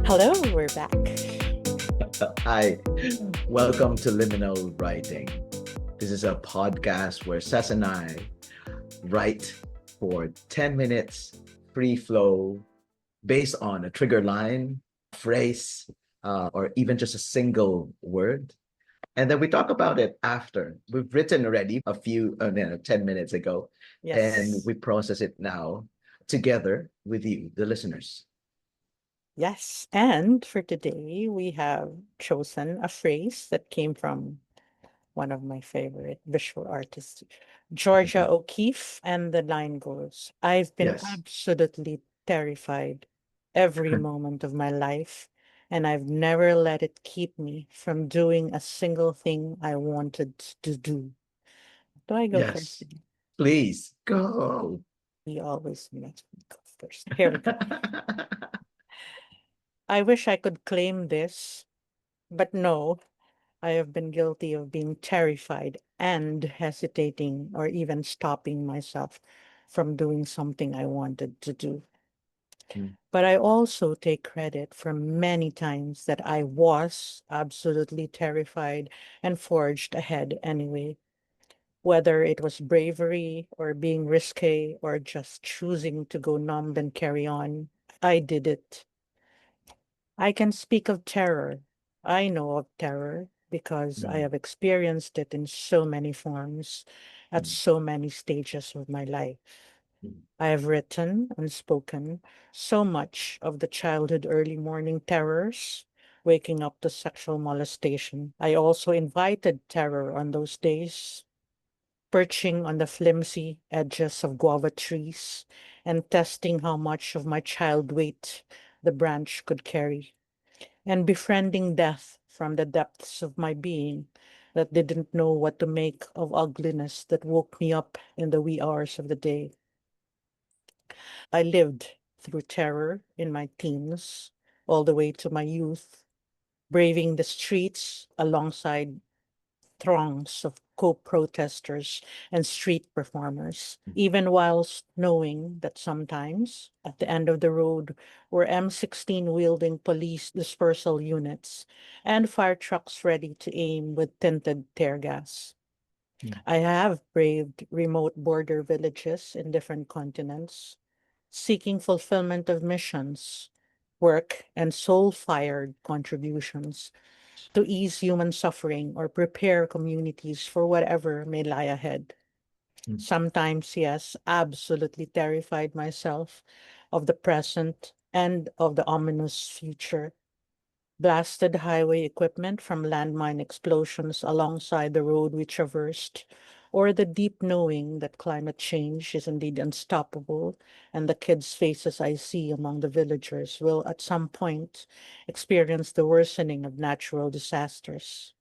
Hello, we're back. Hi, welcome to Liminal Writing. This is a podcast where Ces and I write for 10 minutes, free flow, based on a trigger line, phrase, or even just a single word. And then we talk about it after. We've written already a few, 10 minutes ago, and Yes. we process it now together with you, the listeners. Yes. And for today, we have chosen a phrase that came from one of my favorite visual artists, Georgia O'Keeffe. And the line goes, I've been Yes. absolutely terrified every moment of my life, and I've never let it keep me from doing a single thing I wanted to do. Do I go first? Yes. Please go. He always makes me go first. Here we go. I wish I could claim this, but no, I have been guilty of being terrified and hesitating or even stopping myself from doing something I wanted to do. Mm, But I also take credit for many times that I was absolutely terrified and forged ahead anyway. Whether it was bravery or being risque or just choosing to go numb and carry on, I did it. I can speak of terror. I know of terror because I mm, have experienced it in so many forms at mm, so many stages of my life. mm, I have written and spoken so much of the childhood early morning terrors, waking up to sexual molestation. I also invited terror on those days, perching on the flimsy edges of guava trees and testing how much of my child weight the branch could carry and befriending death from the depths of my being that didn't know what to make of ugliness that woke me up in the wee hours of the day. I lived through terror in my teens, all the way to my youth, braving the streets alongside throngs of co-protesters and street performers, even whilst knowing that sometimes at the end of the road were M16 wielding police dispersal units and fire trucks ready to aim with tinted tear gas. mm, I have braved remote border villages in different continents, seeking fulfillment of missions, work, and soul fired contributions to ease human suffering or prepare communities for whatever may lie ahead. mm. Sometimes, yes, absolutely terrified myself of the present and of the ominous future. Blasted highway equipment from landmine explosions alongside the road we traversed, or the deep knowing that climate change is indeed unstoppable, and the kids' faces I see among the villagers will at some point experience the worsening of natural disasters.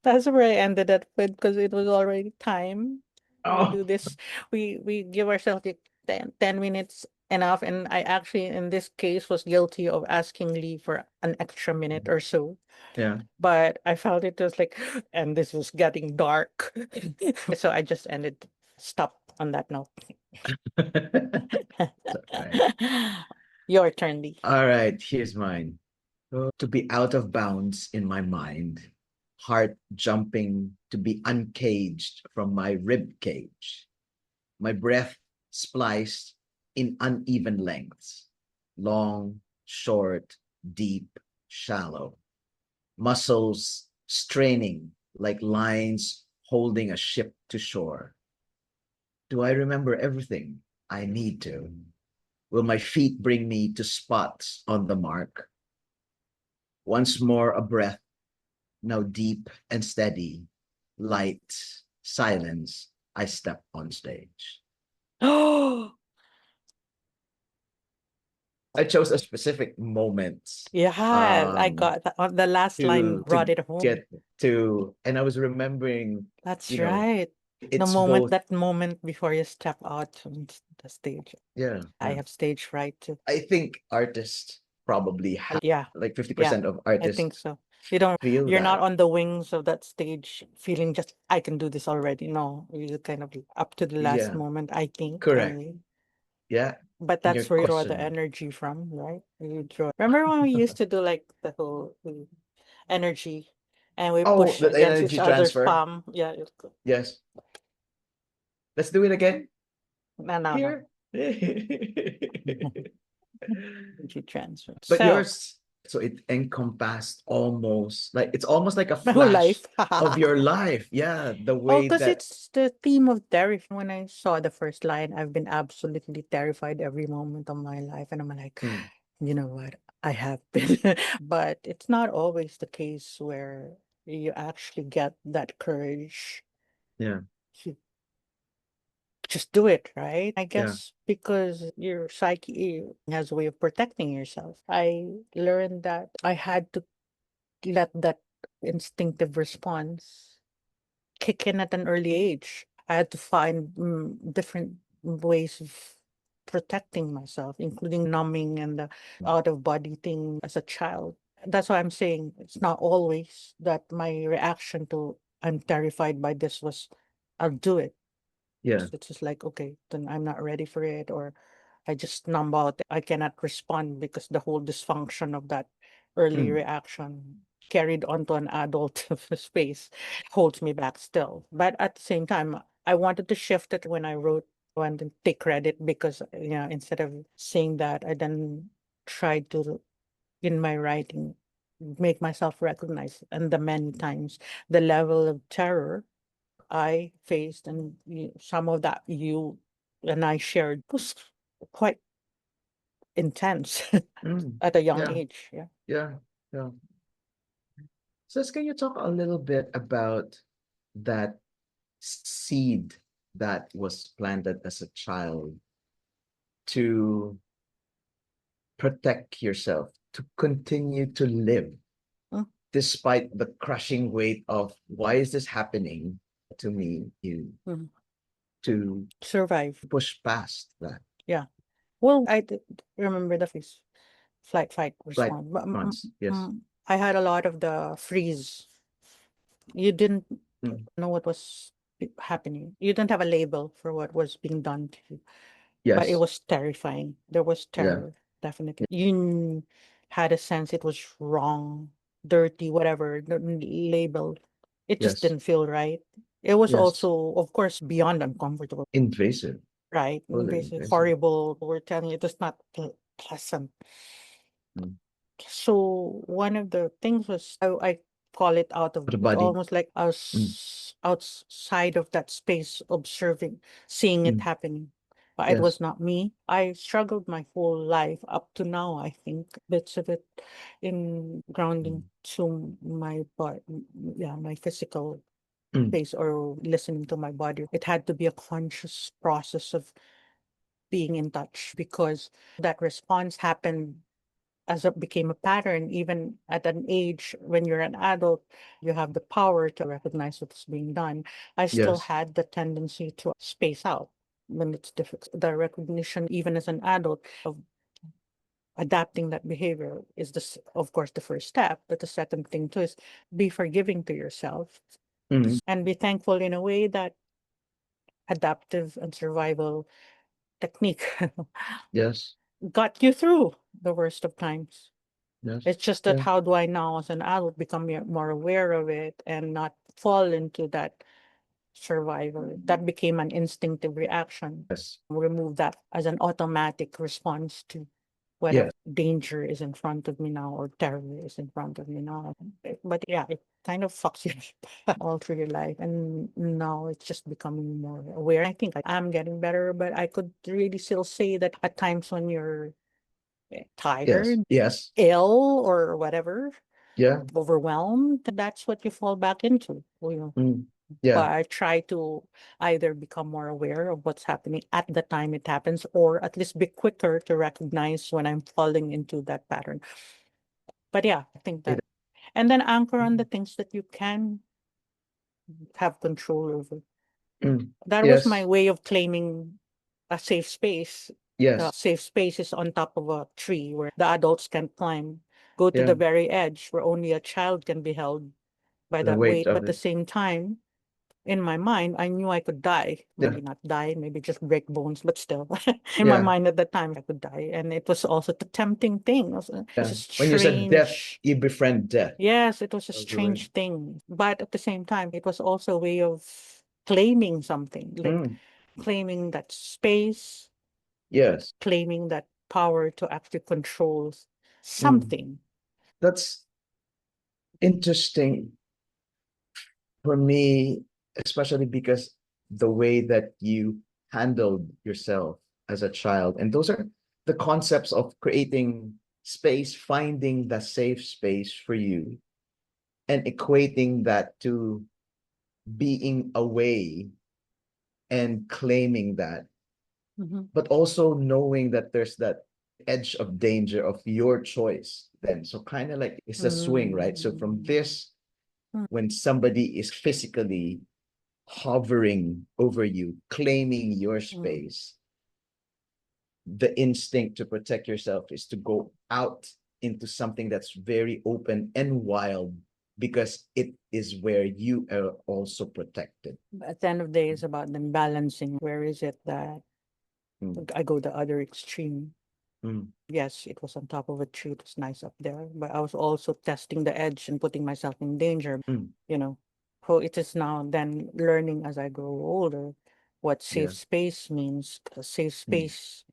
That's where I ended up with because it was already time. We Oh, do this, we give ourselves like 10 minutes enough. And I actually, in this case, was guilty of asking Lee for an extra minute or so. yeah. But I felt it was like, and this was getting dark. So I just stop on that note. All right. Your turn, Lee. All right, here's mine. To be out of bounds in my mind, heart jumping to be uncaged from my rib cage, my breath spliced in uneven lengths, long, short, deep, shallow, muscles straining like lines holding a ship to shore. Do I remember everything? I need to. Will my feet bring me to spots on the mark? Once more a breath, now deep and steady, light, silence, I step on stage. Oh, I chose a specific moment yeah, I um, got that. The last line brought to it home. get to, and I was remembering, That's you know, right. The it's moment, both, that moment before you step out on the stage. yeah, I yeah. have stage fright too. I think artists probably have Yeah, like yeah, 50% of I think artists so. feel You're not that. on the wings of that stage feeling just, I can do this already. No, you're kind of up to the last Yeah, moment, I think, correct. anyway. Yeah. But in your that's where you draw the cushion. energy from, right? You draw. Remember when we used to do like the whole energy and we Oh, push the against each energy other's transfer. palm? Yeah. Yes. Let's do it again. No, no, no. Here. Energy transfer. But So, yours, so it encompassed almost like it's almost like a my whole flash life. of your life. Yeah, the Oh, way because that it's the theme of terrifying. When I saw the first line, I've been absolutely terrified every moment of my life. And I'm like, mm, you know what? I have been. But it's not always the case where you actually get that courage yeah, to just do it, right? I yeah. guess because your psyche has a way of protecting yourself. I learned that I had to let that instinctive response kick in at an early age. I had to find different ways of protecting myself, including numbing and the out of body thing as a child. That's why I'm saying it's not always that my reaction to I'm terrified by this was I'll do it. Yeah. It's just like, okay, then I'm not ready for it, or I just numb out. I cannot respond because the whole dysfunction of that early Mm, reaction carried onto an adult space holds me back still. But at the same time, I wanted to shift it when I wrote and then take credit because, instead of saying that, I then tried to, in my writing, make myself recognize. And the many times, the level of terror I faced and some of that you and I shared was quite intense mm, at a young yeah, age. Yeah. yeah, yeah. So, can you talk a little bit about that seed that was planted as a child to protect yourself, to continue to live Mm, despite the crushing weight of why is this happening to me? You mm. to Survive. push past that. Yeah. Well, remember the face, flight, fight, Flight respond. But response. Yes. I had a lot of the freeze. You didn't Mm. know what was happening. You didn't have a label for what was being done to you. But it Yes. was terrifying. There was Yeah. terror, definitely. You had a sense it was wrong, dirty, whatever the label. It just Yes. didn't feel right. It was Yes. also, of course, beyond uncomfortable, Invasive. right? Totally Basically, invasive. horrible. We're telling you it was not pleasant. Mm. So one of the things was I call it out of The it's body. almost like I Mm. was outside of that space observing, seeing it Mm. happening. But it Yes. was not me. I struggled my whole life up to now, I think. Bits of it in Mm. grounding to my body, yeah, my physical Mm. space or listening to my body. It had to be a conscious process of being in touch because that response happened as it became a pattern, even at an age when you're an adult, you have the power to recognize what's being done. I still Yes. had the tendency to space out when it's difficult. The recognition, even as an adult, of adapting that behavior is this, of course, the first step. But the second thing too is be forgiving to yourself Mm. and be thankful in a way that adaptive and survival technique Yes. got you through the worst of times. Yes. It's just that Yeah. how do I now, as an adult, become more aware of it and not fall into that survival? That became an instinctive reaction. Yes. Remove that as an automatic response to whatever Yes. danger is in front of me now or terror is in front of me now. But yeah, it kind of fucks you all through your life. And now it's just becoming more aware. I think I am getting better, but I could really still say that at times when you're Yes. tired, Yes. ill, or whatever, Yeah. overwhelmed, that's what you fall back into. Mm. Yeah. But I try to either become more aware of what's happening at the time it happens, or at least be quicker to recognize when I'm falling into that pattern. But yeah, I think It, that. And then anchor on the things that you can have control over. mm. That was my Yes. way of claiming a safe space. The Yes. safe space is on top of a tree where the adults can climb, go to Yeah. the very edge where only a child can be held by The that weight weight. of But at the it. same time, In my mind, I knew I could die. Yeah. Maybe not die, maybe just break bones, but still. In my Yeah. mind at that time, I could die. And it was also a tempting thing. It was Yeah. a When you said death, strange, you befriend death. yes, it was a That was the word. strange thing. But at the same time, it was also a way of claiming something, like Mm. claiming that space, Yes. claiming that power to actually control Mm. something. That's interesting for me, especially because the way that you handled yourself as a child. And those are the concepts of creating space, finding the safe space for you, and equating that to being away and claiming that, Mhm. but also knowing that there's that edge of danger of your choice then. So kind of like it's a swing, right? So from this, Mm. when somebody is physically hovering over you, claiming your Mm. space, the instinct to protect yourself is to go out into something that's very open and wild because it is where you are also protected. At the end of the day, it's about them balancing. Where is it that Mm. I go the other extreme? Mm. Yes, it was on top of a tree. It was nice up there, but I was also testing the edge and putting myself in danger, Mm. you know. So it is now then learning as I grow older what Yeah. safe space means. A safe Mm. space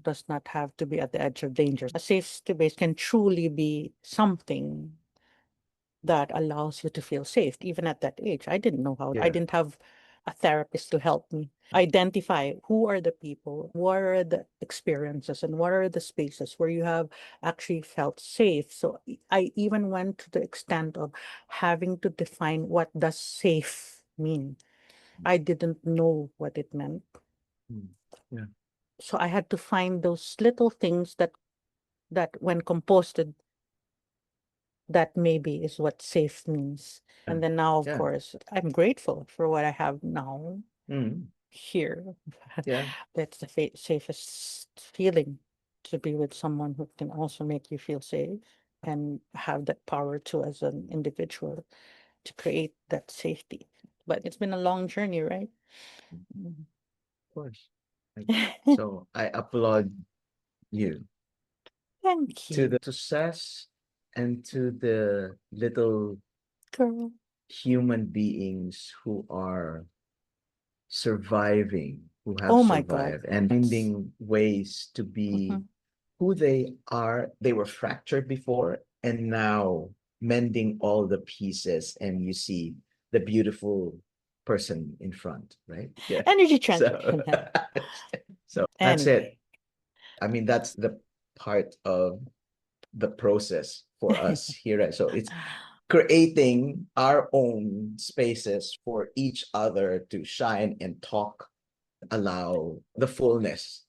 does not have to be at the edge of danger. A safe space can truly be something that allows you to feel safe, even at that age. I didn't know how, I Yeah. didn't have a therapist to help me identify who are the people, what are the experiences, and what are the spaces where you have actually felt safe. So I even went to the extent of having to define what does safe mean. I didn't know what it meant. Mm. Yeah. So I had to find those little things that when composted, that maybe is what safe means. Yeah. And then now, of Yeah. course, I'm grateful for what I have now Mm. here. Yeah. That's the safest feeling, to be with someone who can also make you feel safe and have that power to, as an individual, to create that safety. But it's been a long journey, right? Mhm. Of course. So I applaud you Thank to the you, success and to the little girl. human beings who are surviving, who have Oh my God. survived, and finding ways to be Mhm. who they are. They were fractured before, and now mending all the pieces, and you see the beautiful person in front, right? Yeah. Energy So, transition. so that's Anyway. it. I mean, that's the part of the process for us here. Right? So it's creating our own spaces for each other to shine and talk, allow the fullness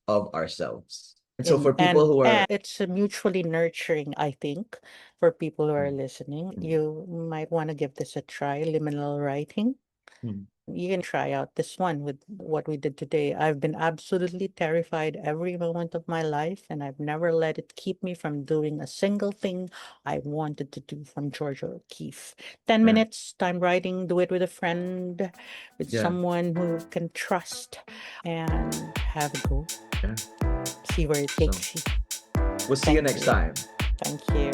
of ourselves. And so for people And who are it's mutually nurturing, I think, for people who are mm, listening. mm, You might want to give this a try, liminal writing. mm, You can try out this one with what we did today. I've been absolutely terrified every moment of my life, and I've never let it keep me from doing a single thing I wanted to do, from Georgia O'Keeffe. 10 yeah, minutes, time writing, do it with a friend, with yeah, someone who can trust, and have it go. yeah. See where it So takes you. we'll see you Thank next you. time. Thank you.